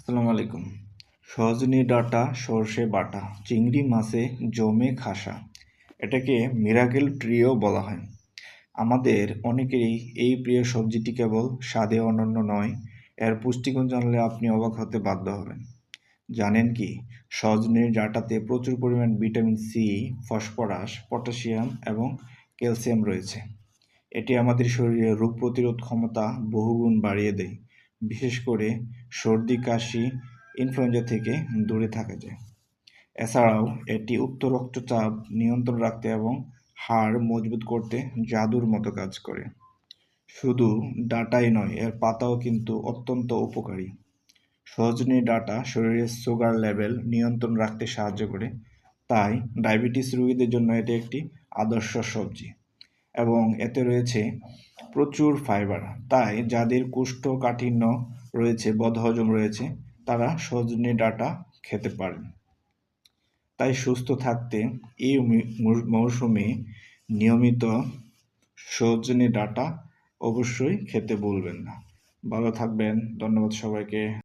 আসসালামু আলাইকুম। সজনে ডাঁটা, সরষে বাটা, চিংড়ি মাছে জমে খাসা। এটাকে মিরাকেল ট্রিও বলা হয়। আমাদের অনেকেরই এই প্রিয় সবজিটি কেবল স্বাদে অনন্য নয়, এর পুষ্টিগুণ জানলে আপনি অবাক হতে বাধ্য হবেন। জানেন কি, সজনে ডাঁটাতে প্রচুর পরিমাণ ভিটামিন সি, ফসফরাস, পটাশিয়াম এবং ক্যালসিয়াম রয়েছে। এটি আমাদের শরীরে রোগ প্রতিরোধ ক্ষমতা বহুগুণ বাড়িয়ে দেয়, বিশেষ করে সর্দি কাশি ইনফ্লুয়েঞ্জা থেকে দূরে থাকা যায়। এছাড়াও এটি উচ্চ রক্তচাপ নিয়ন্ত্রণ রাখতে এবং হাড় মজবুত করতে জাদুর মতো কাজ করে। শুধু ডাঁটাই নয়, এর পাতাও কিন্তু অত্যন্ত উপকারী। সজনে ডাঁটা শরীরের সুগার লেভেল নিয়ন্ত্রণ রাখতে সাহায্য করে, তাই ডায়াবেটিস রোগীদের জন্য এটি একটি আদর্শ সবজি। এবং এতে রয়েছে প্রচুর ফাইবার, তাই যাদের কোষ্ঠকাঠিন্য রয়েছে, বদহজম রয়েছে, তারা সজনে ডাঁটা খেতে পারেন। তাই সুস্থ থাকতে এই মৌসুমে নিয়মিত সজনে ডাঁটা অবশ্যই খেতে ভুলবেন না। ভালো থাকবেন। ধন্যবাদ সবাইকে।